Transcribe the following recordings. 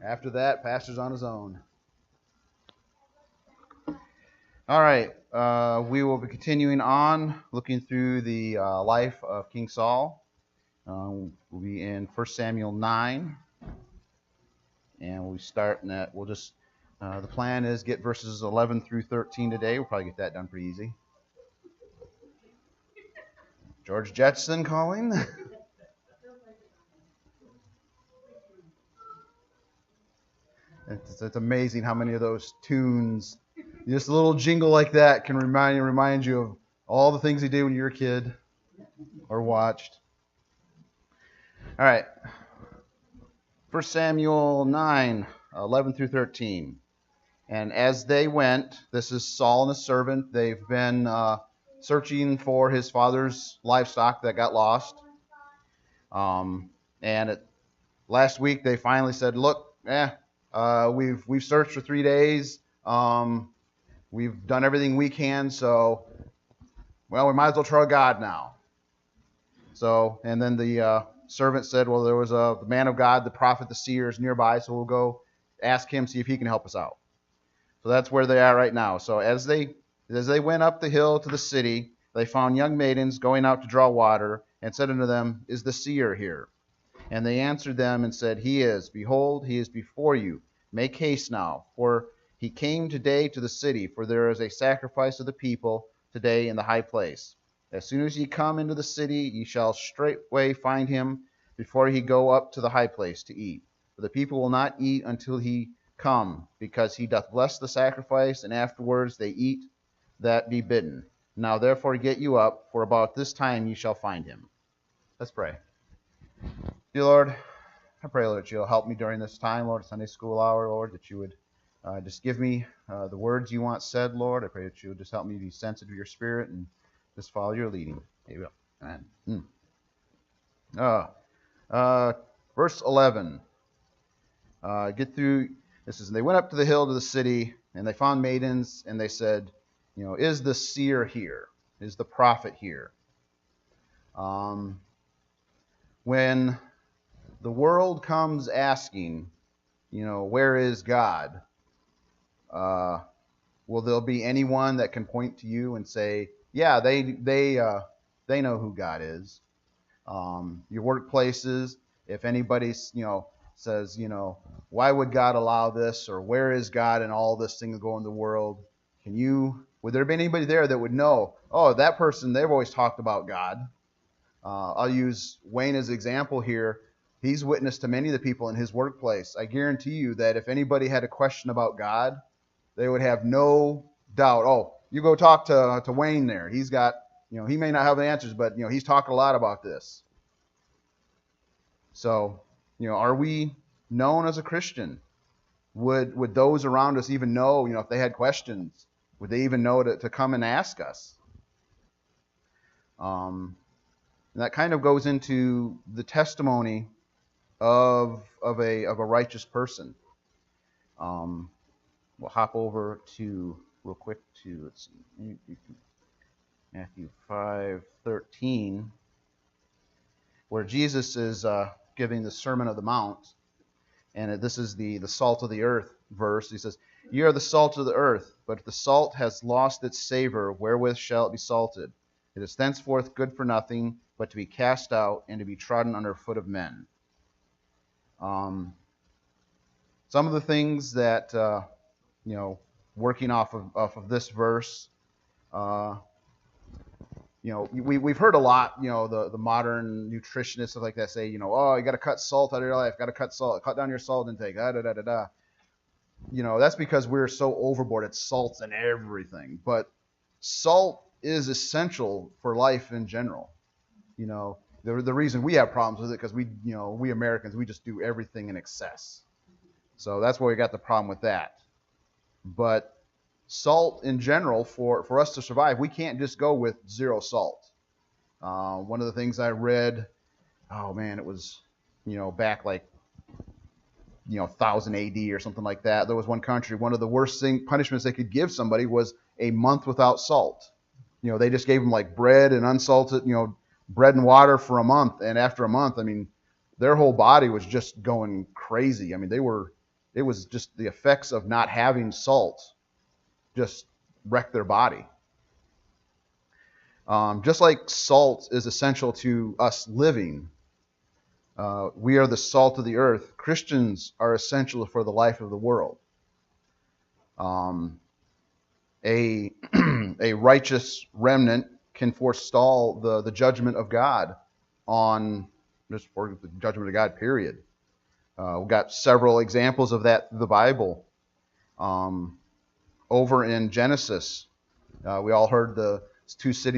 After that, pastor's on his own. All right, we will be continuing on looking through the life of King Saul. We'll be in 1 Samuel 9, and we'll start in that. We'll just, the plan is get verses 11 through 13 today. We'll probably get that done pretty easy. George Jetson calling. It's amazing how many of those tunes, just a little jingle like that, can remind you of all the things you did when you were a kid or watched. All right. 1 Samuel 9, 11 through 13. And as they went, this is Saul and his servant. They've been searching for his father's livestock that got lost. Last week they finally said, look, we've searched for 3 days. We've done everything we can, so, well, we might as well try God now. So, and then the servant said, well, there was the man of God, the prophet, the seer is nearby, so we'll go ask him, see if he can help us out. So that's where they are right now. So as they went up the hill to the city, they found young maidens going out to draw water, and said unto them, is the seer here? And they answered them and said, he is. Behold, he is before you. Make haste now, for he came today to the city, for there is a sacrifice of the people today in the high place. As soon as ye come into the city, ye shall straightway find him before he go up to the high place to eat. For the people will not eat until he come, because he doth bless the sacrifice, and afterwards they eat that be bidden. Now therefore get you up, for about this time ye shall find him. Let's pray. Dear Lord, I pray, Lord, that you'll help me during this time, Lord, Sunday school hour, Lord, that you would just give me the words you want said, Lord. I pray that you would just help me be sensitive to your spirit and just follow your leading. Amen. Verse 11. Get through. This is, they went up to the hill to the city, and they found maidens, and they said, is the seer here? Is the prophet here? When the world comes asking, where is God? Will there be anyone that can point to you and say, yeah, they know who God is? Your workplaces, if anybody says, why would God allow this, or where is God in all this thing going in the world? Would there be anybody there that would know, oh, that person, they've always talked about God? I'll use Wayne as an example here. He's witnessed to many of the people in his workplace. I guarantee you that if anybody had a question about God, they would have no doubt. Oh, you go talk to Wayne there. He's got, he may not have the answers, but, he's talked a lot about this. So, are we known as a Christian? Would those around us even know, if they had questions, would they even know to come and ask us? And that kind of goes into the testimony of a righteous person. We'll hop over to real quick to, let's see, Matthew 5:13, where Jesus is giving the Sermon of the Mount, and this is the salt of the earth verse. He says, "Ye are the salt of the earth, but if the salt has lost its savor, wherewith shall it be salted? It is thenceforth good for nothing, but to be cast out and to be trodden under foot of men." Some of the things that working off of this verse, we've heard a lot. The modern nutritionists, stuff like that, say, oh, you got to cut salt out of your life, got to cut down your salt intake. That's because we're so overboard. It's salts in everything, but salt is essential for life in general. The reason we have problems with it because we Americans, we just do everything in excess. So that's why we got the problem with that. But salt in general, for us to survive, we can't just go with zero salt. One of the things I read, it was, back like, 1000 AD or something like that. There was one country, one of the worst punishments they could give somebody was a month without salt. They just gave them like bread and unsalted, bread and water for a month. And after a month, their whole body was just going crazy. They were It was just the effects of not having salt just wrecked their body. Just like salt is essential to us living, we are the salt of the earth. Christians are essential for the life of the world. A a righteous remnant can forestall the judgment of God on just for the judgment of God, period. We've got several examples of that through the Bible. Over in Genesis, we all heard the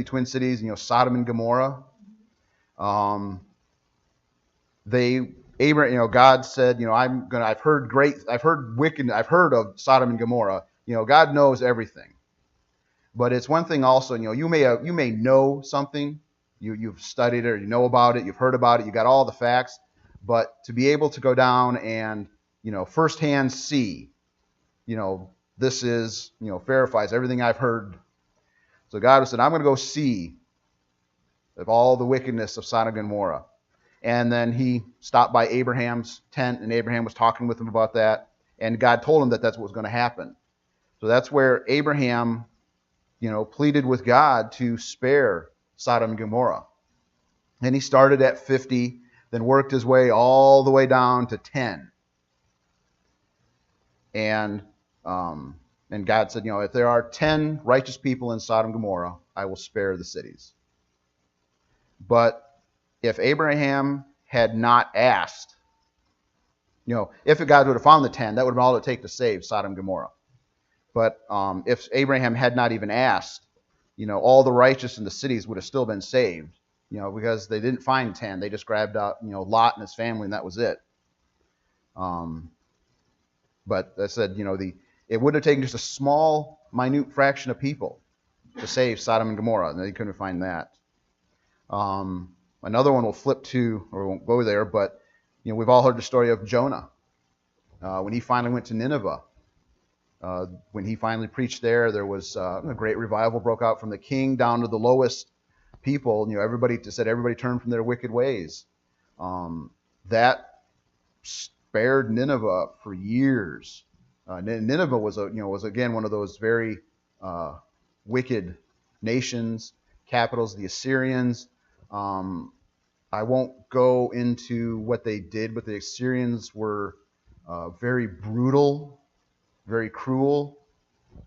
twin cities, Sodom and Gomorrah. God said, I've heard of Sodom and Gomorrah. God knows everything. But it's one thing also, you may know something, you've studied it, or you know about it, you've heard about it, you got all the facts, but to be able to go down and, firsthand see, this is, verifies everything I've heard. So God said, I'm going to go see of all the wickedness of Sodom and Gomorrah. And then he stopped by Abraham's tent, and Abraham was talking with him about that. And God told him that that's what was going to happen. So that's where Abraham, pleaded with God to spare Sodom and Gomorrah. And he started at 50, then worked his way all the way down to 10. And God said, if there are 10 righteous people in Sodom and Gomorrah, I will spare the cities. But if Abraham had not asked, if God would have found the 10, that would have been all it would take to save Sodom and Gomorrah. But if Abraham had not even asked, all the righteous in the cities would have still been saved, because they didn't find 10. They just grabbed out, Lot and his family, and that was it. But I said, it would have taken just a small, minute fraction of people to save Sodom and Gomorrah, and they couldn't find that. Another one we'll flip to, or we won't go there, but we've all heard the story of Jonah. When he finally went to Nineveh, when he finally preached there was a great revival broke out from the king down to the lowest people. Everybody turned from their wicked ways. That spared Nineveh for years. Nineveh was again one of those very wicked nations, capitals of the Assyrians. I won't go into what they did, but the Assyrians were very brutal, very cruel,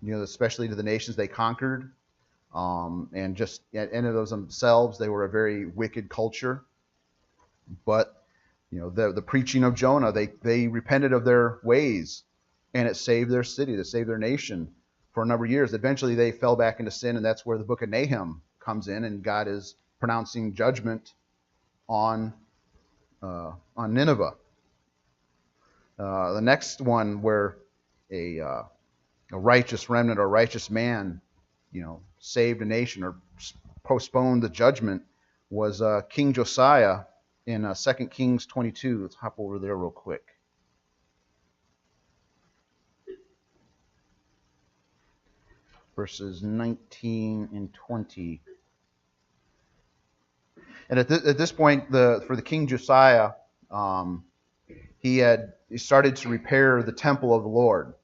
especially to the nations they conquered. And just in of those themselves, they were a very wicked culture. But the preaching of Jonah, they repented of their ways, and it saved their city, it saved their nation for a number of years. Eventually, they fell back into sin, and that's where the book of Nahum comes in, and God is pronouncing judgment on Nineveh. The next one where a righteous remnant or righteous man, saved a nation or postponed the judgment was King Josiah in 2 Kings 22. Let's hop over there real quick. Verses 19 and 20. And at this point, for the King Josiah, he started to repair the temple of the Lord.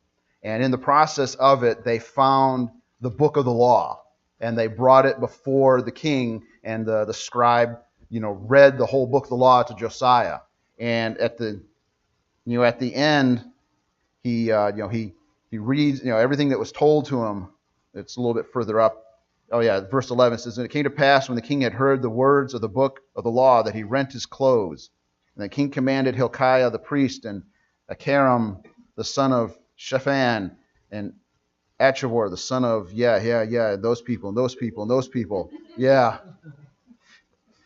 And in the process of it, they found the book of the law. And they brought it before the king, and the scribe, read the whole book of the law to Josiah. And at the end, he reads, everything that was told to him. It's a little bit further up. Oh yeah, verse 11 says, "And it came to pass when the king had heard the words of the book of the law that he rent his clothes. And the king commanded Hilkiah the priest and Acharam the son of Shaphan and Achavor the son of those people,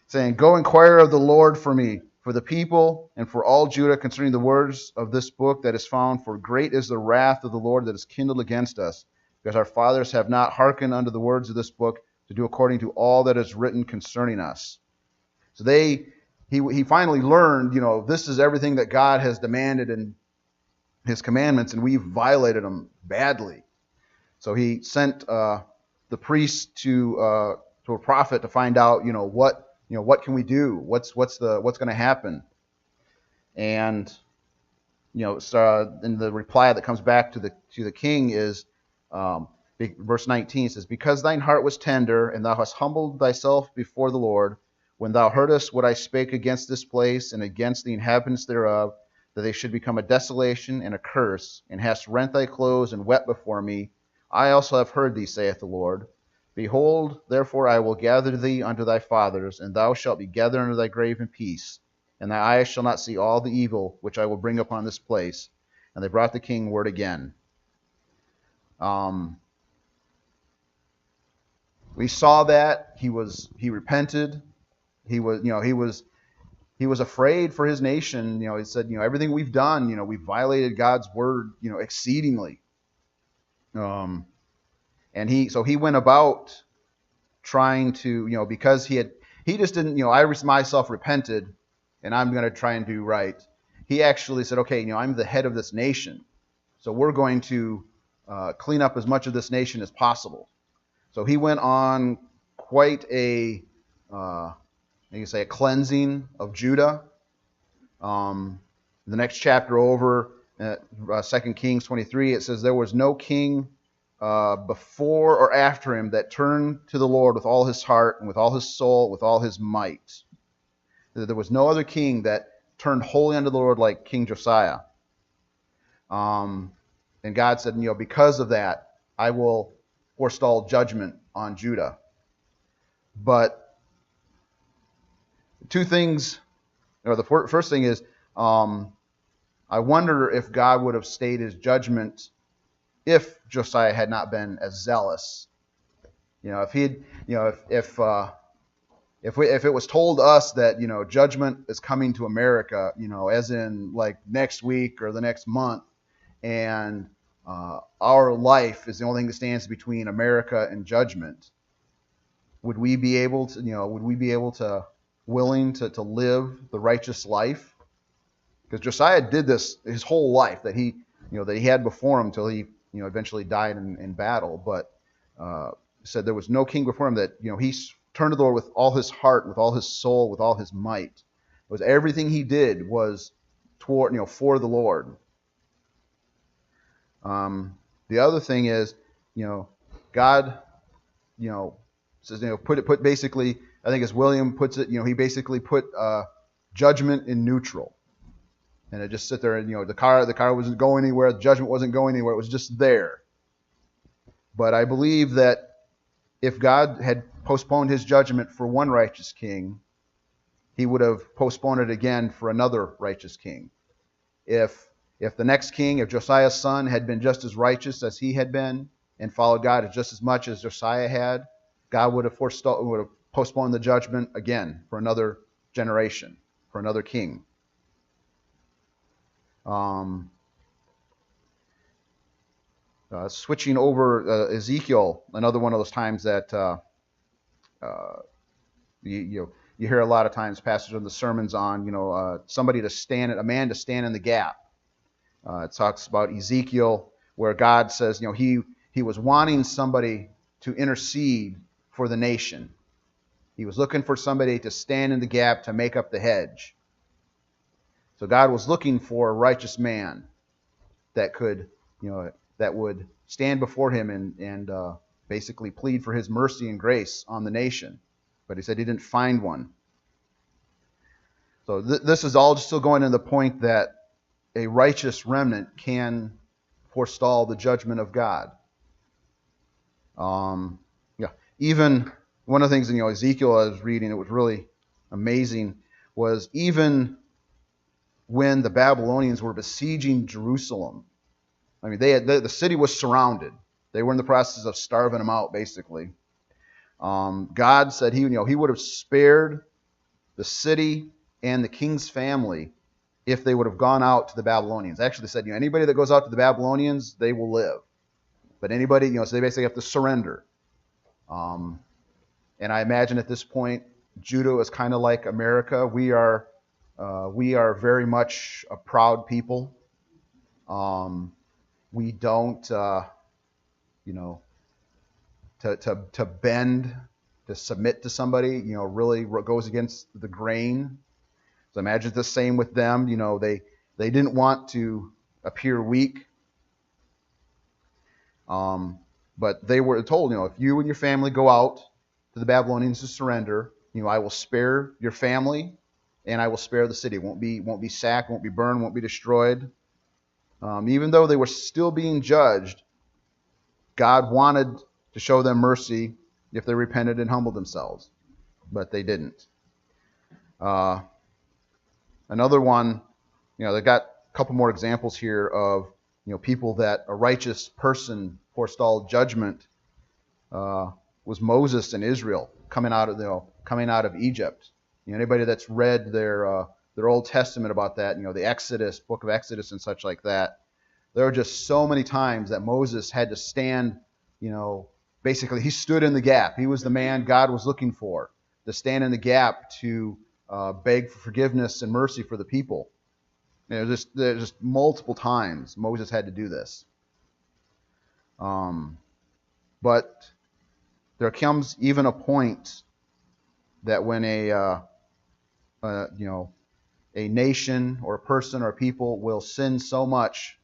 saying, Go inquire of the Lord for me, for the people, and for all Judah concerning the words of this book that is found, for great is the wrath of the Lord that is kindled against us, because our fathers have not hearkened unto the words of this book to do according to all that is written concerning us." So he finally learned, this is everything that God has demanded in his commandments, and we've violated them badly. So he sent the priest to a prophet to find out, what can we do? What's going to happen? And in the reply that comes back to the king is verse 19 says, "Because thine heart was tender, and thou hast humbled thyself before the Lord, when thou heardest what I spake against this place and against the inhabitants thereof, that they should become a desolation and a curse, and hast rent thy clothes and wept before me, I also have heard thee, saith the Lord. Behold, therefore I will gather thee unto thy fathers, and thou shalt be gathered unto thy grave in peace, and thy eyes shall not see all the evil which I will bring upon this place." And they brought the king word again. We saw that he repented. He was afraid for his nation. He said, everything we've done, we've violated God's word, exceedingly. And he went about trying to, because he just didn't, I myself repented, and I'm going to try and do right. He actually said, okay, I'm the head of this nation, so we're going to clean up as much of this nation as possible. So he went on quite a cleansing of Judah. The next chapter over, 2 Kings 23, it says, "There was no king before or after him that turned to the Lord with all his heart and with all his soul, with all his might." There was no other king that turned wholly unto the Lord like King Josiah. And God said, because of that, I will forestall judgment on Judah. But two things, the first thing is, I wonder if God would have stayed his judgment if Josiah had not been as zealous. If he, if it was told us that judgment is coming to America, as in like next week or the next month, and our life is the only thing that stands between America and judgment, would we be able to, willing to live the righteous life? Because Josiah did this his whole life that he had before him until he eventually died in battle. But said there was no king before him that he turned to the Lord with all his heart, with all his soul, with all his might. It was everything he did was toward for the Lord. The other thing is, God, says, put basically, I think as William puts it, he basically put judgment in neutral. And it just sit there, and the car wasn't going anywhere, the judgment wasn't going anywhere, it was just there. But I believe that if God had postponed his judgment for one righteous king, he would have postponed it again for another righteous king. If the next king, if Josiah's son had been just as righteous as he had been and followed God just as much as Josiah had, God would have postponed the judgment again for another generation, for another king. Switching over Ezekiel, another one of those times that you hear a lot of times pastors in the sermons on a man to stand in the gap. It talks about Ezekiel where God says he was wanting somebody to intercede for the nation. He was looking for somebody to stand in the gap to make up the hedge. So God was looking for a righteous man that could, that would stand before him and basically plead for his mercy and grace on the nation. But he said he didn't find one. So this is all still going to the point that a righteous remnant can forestall the judgment of God. Even one of the things in Ezekiel I was reading, it was really amazing, was even when the Babylonians were besieging Jerusalem. I mean, the city was surrounded. They were in the process of starving them out, basically. God said he would have spared the city and the king's family if they would have gone out to the Babylonians. Actually, they said, anybody that goes out to the Babylonians, they will live. But anybody, so they basically have to surrender. And I imagine at this point, Judah is kind of like America. We are very much a proud people. We don't, to bend, to submit to somebody, really goes against the grain. So imagine the same with them. They didn't want to appear weak. But they were told, if you and your family go out to the Babylonians to surrender, I will spare your family and I will spare the city. It won't be sacked, won't be burned, won't be destroyed. Even though they were still being judged, God wanted to show them mercy if they repented and humbled themselves, but they didn't. Another one, they got a couple more examples here of people that a righteous person forestalled judgment. Was Moses and Israel coming out of Egypt. Anybody that's read their Old Testament about that, the Exodus, book of Exodus and such like that, there are just so many times that Moses had to stand, basically he stood in the gap. He was the man God was looking for, to stand in the gap to beg for forgiveness and mercy for the people. There's just multiple times Moses had to do this. But there comes even a point that when a nation or a person or a people will sin so much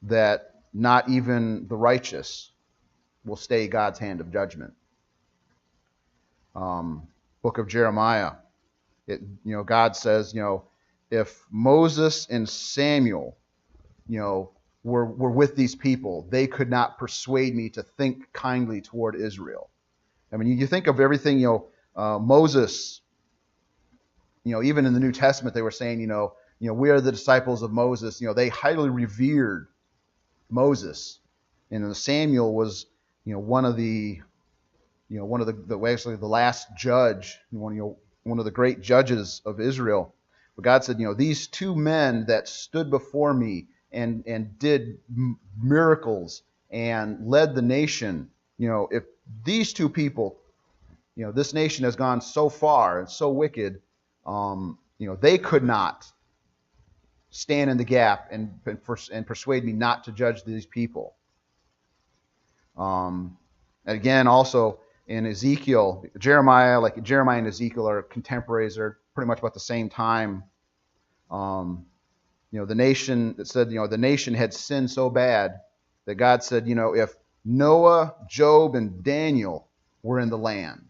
that not even the righteous will stay God's hand of judgment. Book of Jeremiah, God says, if Moses and Samuel, were with these people, they could not persuade me to think kindly toward Israel. I mean, you think of everything, Moses, even in the New Testament, they were saying, we are the disciples of Moses. They highly revered Moses. And Samuel was, one of the actually the last judge, one of the great judges of Israel. But God said, these two men that stood before me and did miracles and led the nation, if these two people, this nation has gone so far and so wicked, they could not stand in the gap and persuade me not to judge these people. Again, also in Ezekiel, Jeremiah and Ezekiel are contemporaries. They're pretty much about the same time. The nation, it said, the nation had sinned so bad that God said, if Noah, Job, and Daniel were in the land,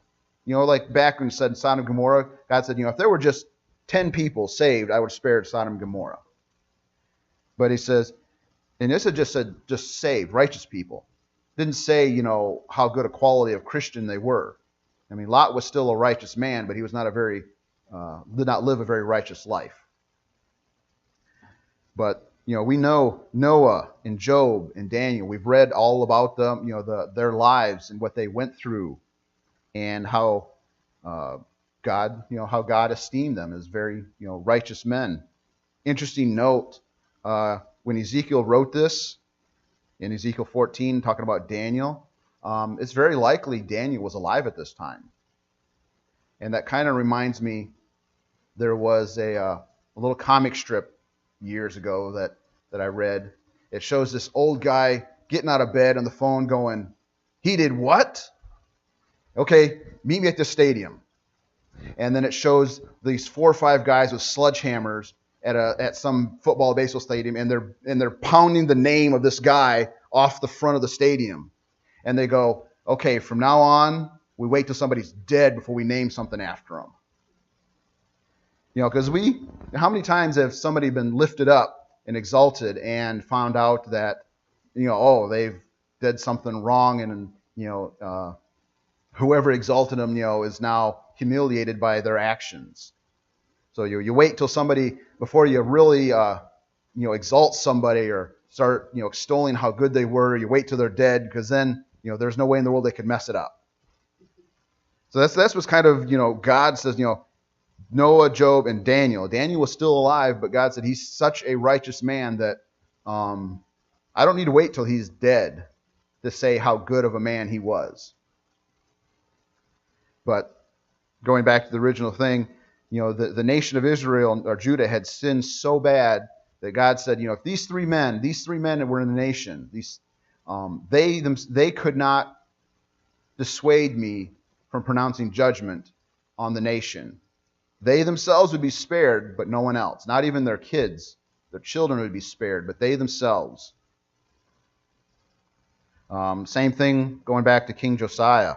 like back when he said in Sodom and Gomorrah, God said, if there were just 10 people saved, I would spare Sodom and Gomorrah. But he says, and this had just said, just saved, righteous people. Didn't say, how good a quality of Christian they were. I mean, Lot was still a righteous man, but he was not did not live a very righteous life. But, we know Noah and Job and Daniel. We've read all about them, their lives and what they went through and how God esteemed them as very, righteous men. Interesting note, when Ezekiel wrote this, in Ezekiel 14, talking about Daniel, it's very likely Daniel was alive at this time. And that kind of reminds me, there was a little comic strip years ago that I read. It shows this old guy getting out of bed on the phone going, "He did what? Okay, meet me at the stadium." And then it shows these 4 or 5 guys with sledgehammers at some football baseball stadium, and they're pounding the name of this guy off the front of the stadium. And they go, "Okay, from now on, we wait till somebody's dead before we name something after him." Because how many times have somebody been lifted up and exalted and found out that, they've did something wrong, and, whoever exalted them, is now humiliated by their actions. So you wait till somebody, before you really, exalt somebody or start, extolling how good they were, you wait till they're dead, because then, there's no way in the world they could mess it up. So that's what's kind of, God says, Noah, Job, and Daniel. Daniel was still alive, but God said he's such a righteous man that I don't need to wait till he's dead to say how good of a man he was. But going back to the original thing, the nation of Israel or Judah had sinned so bad that God said, if these three men that were in the nation, they could not dissuade me from pronouncing judgment on the nation. They themselves would be spared, but no one else, not even their kids, their children would be spared, but they themselves. Same thing going back to King Josiah.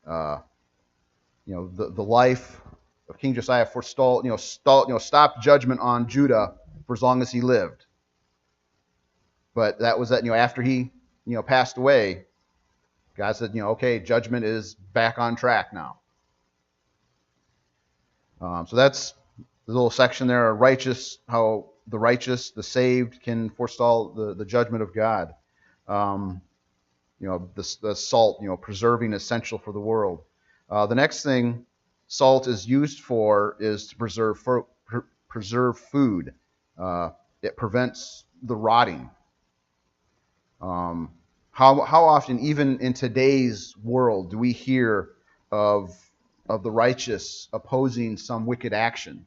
The life of King Josiah stopped judgment on Judah for as long as he lived. But that was after he passed away, God said, okay, judgment is back on track now. So that's the little section there, how the righteous, the saved, can forestall the judgment of God. The salt, preserving essential for the world. The next thing salt is used for is to preserve food. It prevents the rotting. How often, even in today's world, do we hear of the righteous opposing some wicked action?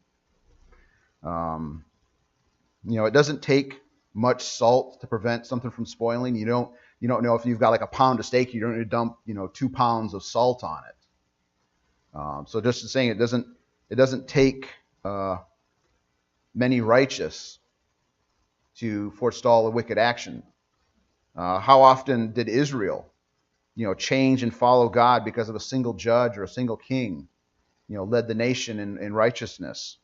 It doesn't take much salt to prevent something from spoiling. You don't know if you've got like a pound of steak, you don't need to dump 2 pounds of salt on it. So just saying, it doesn't take many righteous to forestall a wicked action. How often did Israel, change and follow God because of a single judge or a single king, led the nation in righteousness?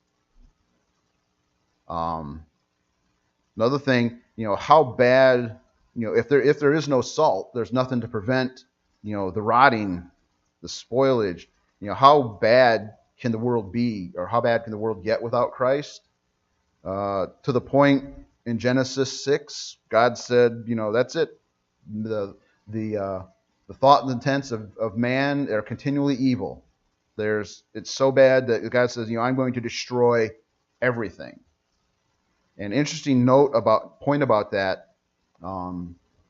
Another thing, how bad, if there is no salt, there's nothing to prevent, the rotting, the spoilage. How bad can the world be, or how bad can the world get without Christ? To the point in Genesis 6, God said, that's it. The thought and intents of man are continually evil. It's so bad that God says, I'm going to destroy everything. An interesting point about that,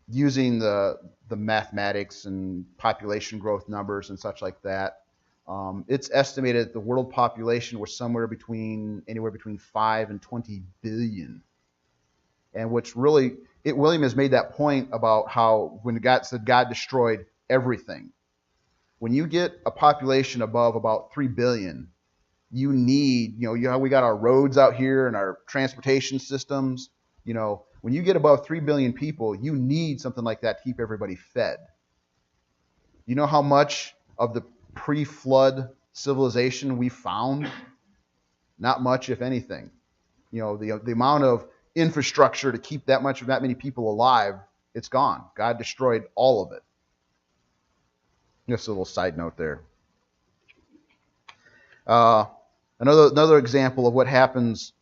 using the mathematics and population growth numbers and such like that, it's estimated that the world population was anywhere between 5 and 20 billion. And William has made that point about how when God said God destroyed everything. When you get a population above about 3 billion, you need, how we got our roads out here and our transportation systems. When you get above 3 billion people, you need something like that to keep everybody fed. You know how much of the pre-flood civilization we found? Not much, if anything. The amount of infrastructure to keep that many people alive, it's gone. God destroyed all of it. Just a little side note there. Another example of what happens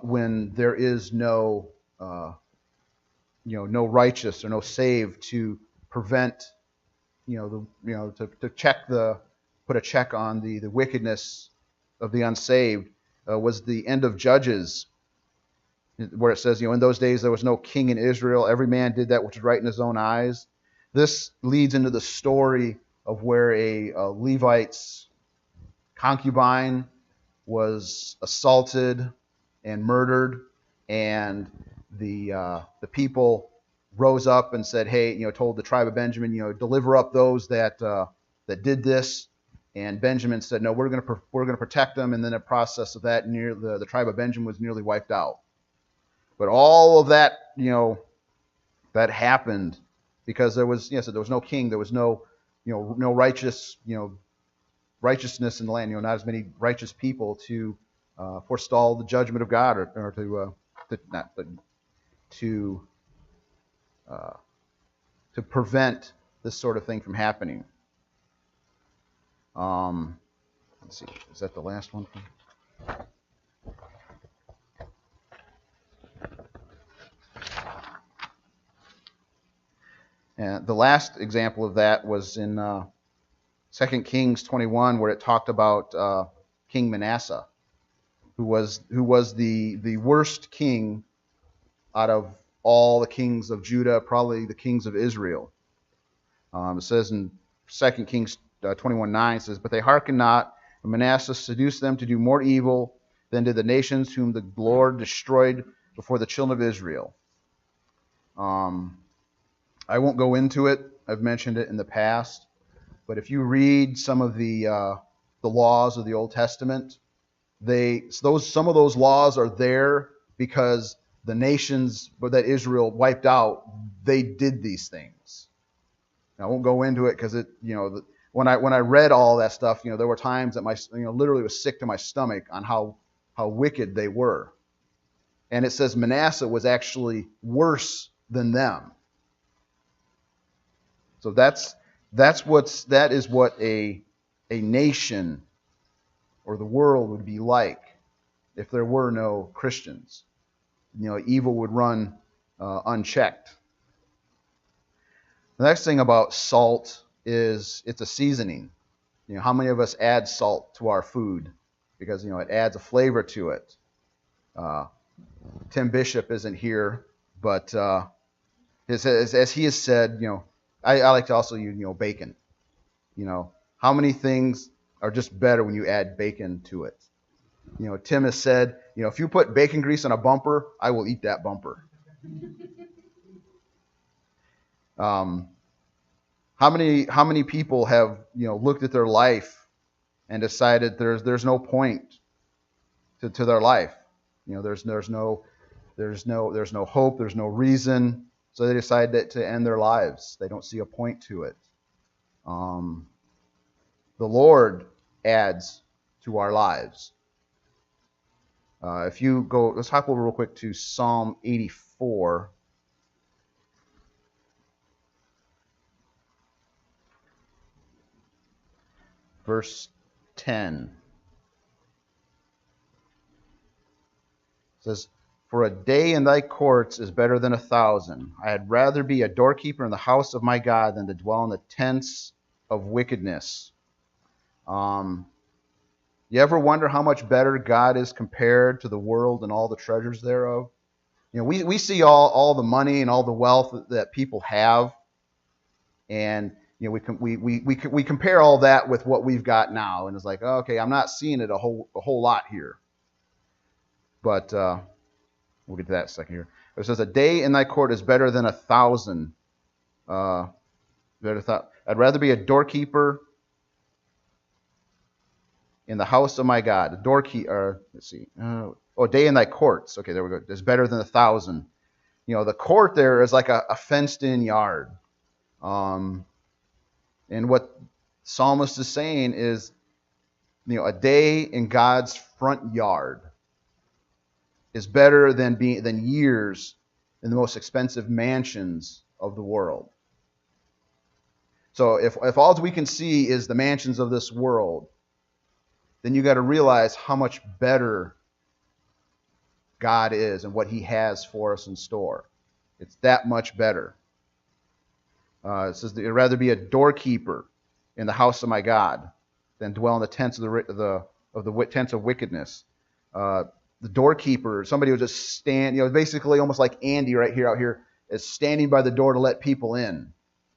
when there is no righteous or no saved to prevent, to put a check on the wickedness of the unsaved, was the end of Judges, where it says, in those days there was no king in Israel. Every man did that which was right in his own eyes. This leads into the story of where a Levite's concubine was assaulted and murdered, and the people rose up and said, "Hey, told the tribe of Benjamin, deliver up those that did this." And Benjamin said, "No, we're going to protect them." And then in the process of that, the tribe of Benjamin was nearly wiped out. But all of that, that happened because there was no king, there was no righteousness in the land, not as many righteous people to forestall the judgment of God, or to prevent this sort of thing from happening. Let's see, is that the last one? And the last example of that was in 2 Kings 21, where it talked about King Manasseh, who was the worst king out of all the kings of Judah, probably the kings of Israel. It says in 2 Kings 21:9, it says, "But they hearkened not, and Manasseh seduced them to do more evil than did the nations whom the Lord destroyed before the children of Israel." I won't go into it. I've mentioned it in the past. But if you read some of the laws of the Old Testament, some of those laws are there because the nations that Israel wiped out, they did these things. Now, I won't go into it because when I read all that stuff, there were times that my literally was sick to my stomach on how wicked they were. And it says Manasseh was actually worse than them. So that is what a nation or the world would be like if there were no Christians. Evil would run unchecked. The next thing about salt is it's a seasoning. How many of us add salt to our food because it adds a flavor to it? Tim Bishop isn't here, but as he has said, I like to also use bacon. How many things are just better when you add bacon to it? Tim has said, if you put bacon grease on a bumper, I will eat that bumper. How many people have looked at their life and decided there's no point to their life? There's no hope, there's no reason, so they decide to end their lives. They don't see a point to it. The Lord adds to our lives. If you go, let's hop over real quick to Psalm 84. Verse 10. It says, "For a day in thy courts is better than 1,000. I had rather be a doorkeeper in the house of my God than to dwell in the tents of wickedness." You ever wonder how much better God is compared to the world and all the treasures thereof? We see all the money and all the wealth that people have, and we compare all that with what we've got now, and it's like, okay, I'm not seeing it a whole lot here. But we'll get to that in a second here. It says, "A day in thy court is better than 1,000." I'd rather be a doorkeeper in the house of my God. A doorkeeper. Let's see. A day in thy courts. Okay, there we go. It's better than 1,000. The court there is like a fenced-in yard. And what psalmist is saying is, a day in God's front yard is better than years in the most expensive mansions of the world. So if all we can see is the mansions of this world, then you got to realize how much better God is and what He has for us in store. It's that much better. It says that you'd rather be a doorkeeper in the house of my God than dwell in the tents of the tents of wickedness. The doorkeeper, somebody who just stand, basically almost like Andy out here, is standing by the door to let people in.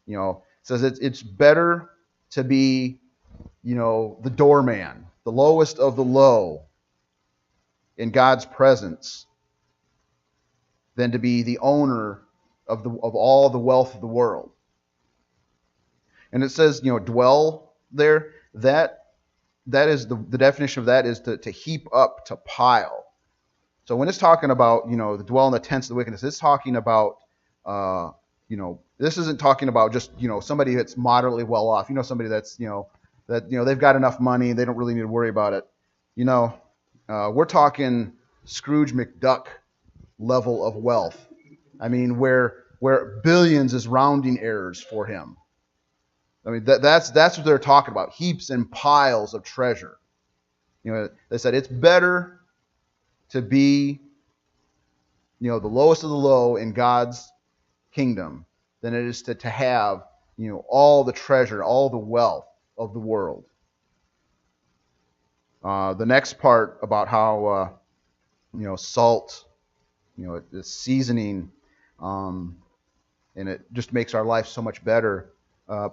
It says it's better to be, the doorman, the lowest of the low in God's presence, than to be the owner of all the wealth of the world. And it says, dwell there. That is the definition of that is to heap up, to pile. So when it's talking about, the dwell in the tents of the wickedness, it's talking about, this isn't talking about just, somebody that's moderately well off. Somebody that's, they've got enough money, they don't really need to worry about it. We're talking Scrooge McDuck level of wealth. I mean, where billions is rounding errors for him. I mean, that's what they're talking about, heaps and piles of treasure. They said it's better to be, the lowest of the low in God's kingdom than it is to have, all the treasure, all the wealth of the world. The next part about how, salt, the seasoning, and it just makes our life so much better.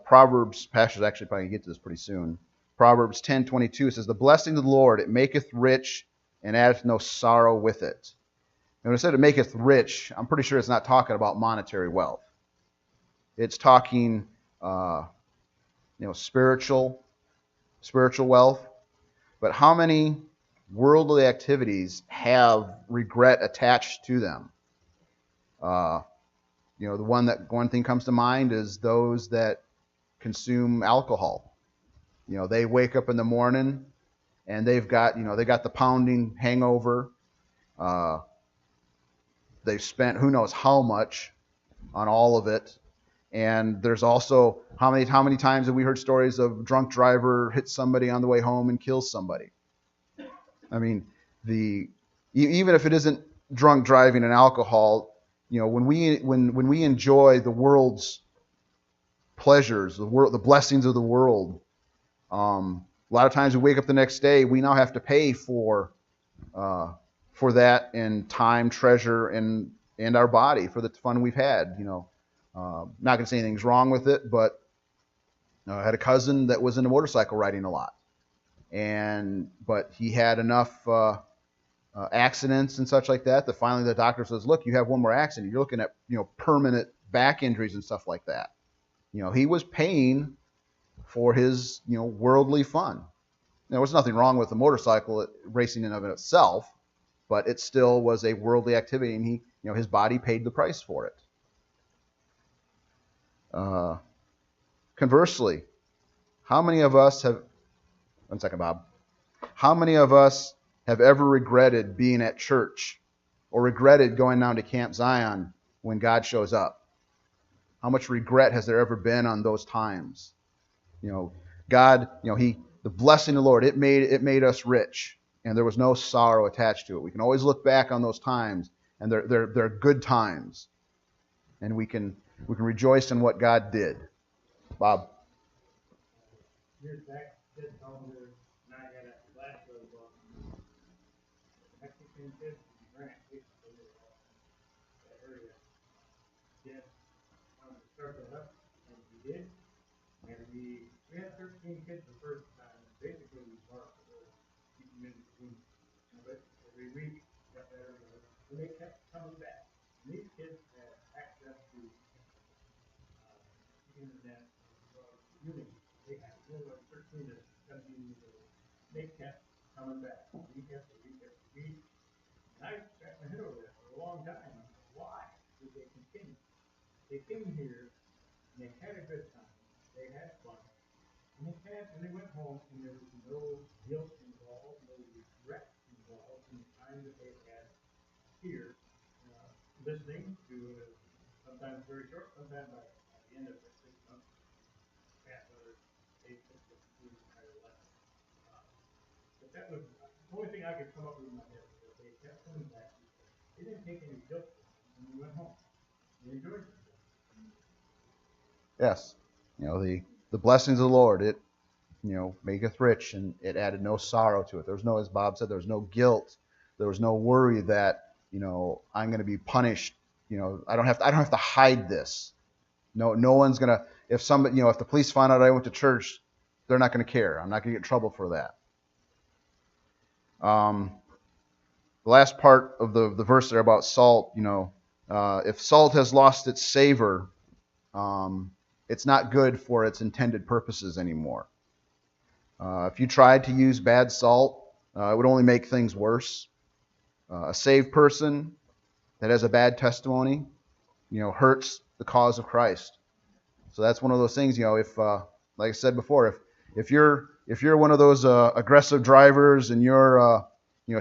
Proverbs, Pastor's actually probably going to get to this pretty soon. Proverbs 10:22 says, "The blessing of the Lord, it maketh rich, and addeth no sorrow with it." And when it said it maketh rich, I'm pretty sure it's not talking about monetary wealth. It's talking, spiritual wealth. But how many worldly activities have regret attached to them. The one thing comes to mind is those that consume alcohol. They wake up in the morning and they got the pounding hangover. They've spent who knows how much on all of it. And there's also how many times have we heard stories of drunk driver hits somebody on the way home and kills somebody? I mean, even if it isn't drunk driving and alcohol, when we enjoy the world's pleasures, the blessings of the world, a lot of times we wake up the next day, we now have to pay for that in time, treasure, and our body for the fun we've had. Not going to say anything's wrong with it, but I had a cousin that was into motorcycle riding a lot, but he had enough accidents and such like that finally the doctor says, "Look, you have one more accident. You're looking at permanent back injuries and stuff like that." He was paying for his worldly fun. There was nothing wrong with the motorcycle racing in of itself, but it still was a worldly activity, and his body paid the price for it. Conversely, how many of us have... One second, Bob. How many of us have ever regretted being at church or regretted going down to Camp Zion when God shows up? How much regret has there ever been on those times? God, the blessing of the Lord, it made us rich, and there was no sorrow attached to it. We can always look back on those times, and they're good times, and we can rejoice in what God did. Bob. Years back, this calendar, and I had a glass of Mexican kids and Grant, that area. Yes, wanted to start that up, and we did. And we had 13 kids the first time. Basically, we marked keep them in between. But every week, got better, and they kept coming back. And these kids had access to internet, unity. They had 13 to 17 years old. They kept coming back week after week after week. And I scratched my head over that for a long time. Why did they continue? They came here and they had a good time. They had fun. And they went home and there was no guilt involved, no regret involved in the time that they had here, listening to sometimes very short, sometimes by the end of the 6 months, past other 8 to 2 entire lesson. But that was the only thing I could come up with in my head. Was that they kept coming back. They didn't take any guilt when we went home. They enjoyed it. Yes. The blessings of the Lord, it maketh rich, and it added no sorrow to it. There was no, as Bob said, there was no guilt. There was no worry that I'm going to be punished. I don't have to hide this. No one's going to. If somebody, if the police find out I went to church, they're not going to care. I'm not going to get in trouble for that. The last part of the verse there about salt, if salt has lost its savor, it's not good for its intended purposes anymore. If you tried to use bad salt, it would only make things worse. A saved person that has a bad testimony, hurts the cause of Christ. So that's one of those things. If, like I said before, if you're one of those aggressive drivers and you're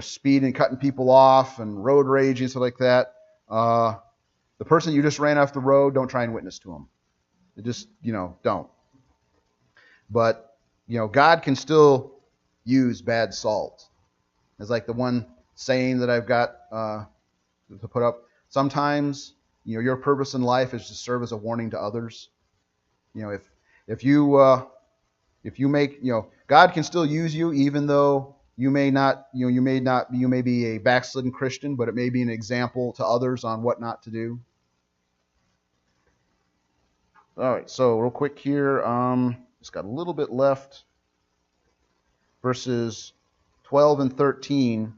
speeding, cutting people off, and road raging, stuff like that, the person you just ran off the road, don't try and witness to them. Just don't. But God can still use bad salt. It's like the one saying that I've got to put up. Sometimes your purpose in life is to serve as a warning to others. If you make God can still use you, even though you may be a backslidden Christian, but it may be an example to others on what not to do. All right, so real quick here, just got a little bit left. Verses 12 and 13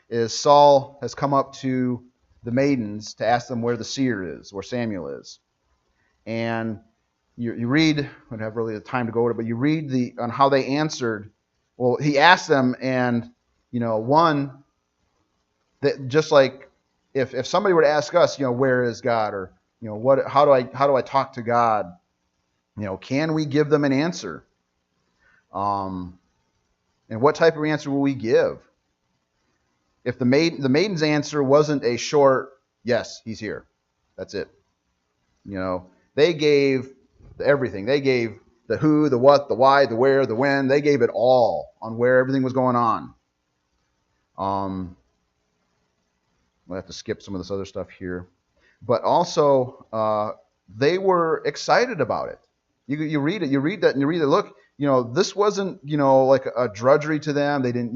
is Saul has come up to the maidens to ask them where the seer is, where Samuel is. And you read, I don't have really the time to go over it, but you read on how they answered. Well, he asked them, and One, that just like if somebody were to ask us, where is God, or how do I talk to God? Can we give them an answer? And what type of answer will we give? If the maiden's answer wasn't a short yes, he's here, that's it. They gave everything. They gave the who, the what, the why, the where, the when. They gave it all on where everything was going on. We'll have to skip some of this other stuff here. But also, they were excited about it. You read it, look, this wasn't, like a drudgery to them. They didn't,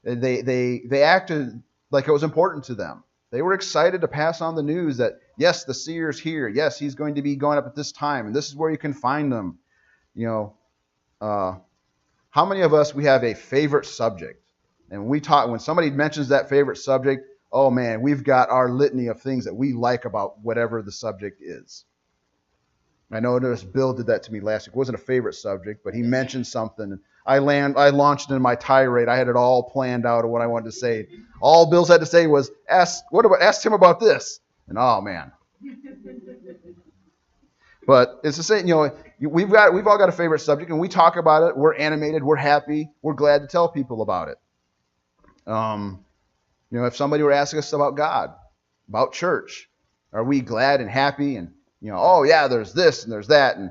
they acted like it was important to them. They were excited to pass on the news that, yes, the seer's here. Yes, he's going to be going up at this time, and this is where you can find him. How many of us, we have a favorite subject? And when somebody mentions that favorite subject, oh man, we've got our litany of things that we like about whatever the subject is. I noticed Bill did that to me last week. It wasn't a favorite subject, but he mentioned something. I launched into my tirade. I had it all planned out of what I wanted to say. All Bill's had to say was, ask Tim about this. And oh man. But it's the same, we've all got a favorite subject, and we talk about it. We're animated, we're happy, we're glad to tell people about it. If somebody were asking us about God, about church, are we glad and happy? And oh yeah, there's this and there's that, and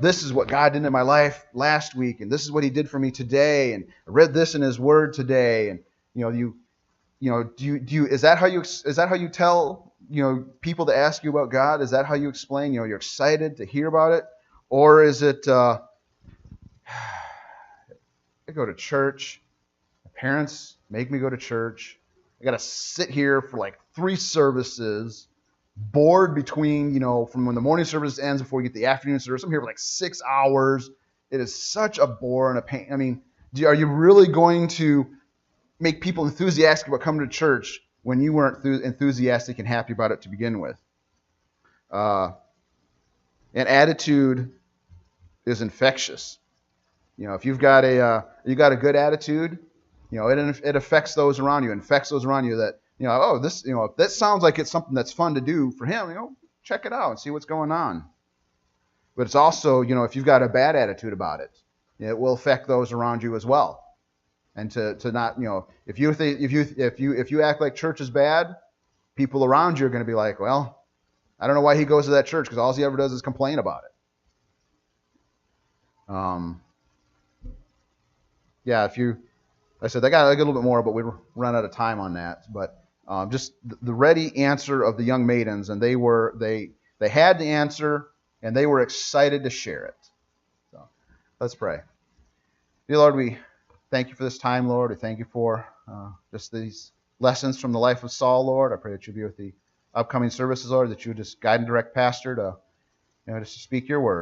this is what God did in my life last week, and this is what He did for me today, and I read this in His Word today, and is that how you tell people to ask you about God? Is that how you explain? You're excited to hear about it, or is it? I go to church. My parents make me go to church. I got to sit here for like 3 services, bored between from when the morning service ends before we get the afternoon service. I'm here for like 6 hours. It is such a bore and a pain. I mean, are you really going to make people enthusiastic about coming to church when you weren't enthusiastic and happy about it to begin with? And attitude is infectious. If you've got a good attitude, it affects those around you. Infects those around you that that sounds like it's something that's fun to do for him. Check it out and see what's going on. But it's also, if you've got a bad attitude about it, it will affect those around you as well. And to not, if you act like church is bad, people around you are going to be like, well, I don't know why he goes to that church, because all he ever does is complain about it. I said I got a little bit more, but we run out of time on that. But just the ready answer of the young maidens, and they had the answer, and they were excited to share it. So let's pray. Dear Lord, we thank you for this time, Lord. We thank you for just these lessons from the life of Saul, Lord. I pray that you be with the upcoming services, Lord, that you just guide and direct Pastor to just to speak your word.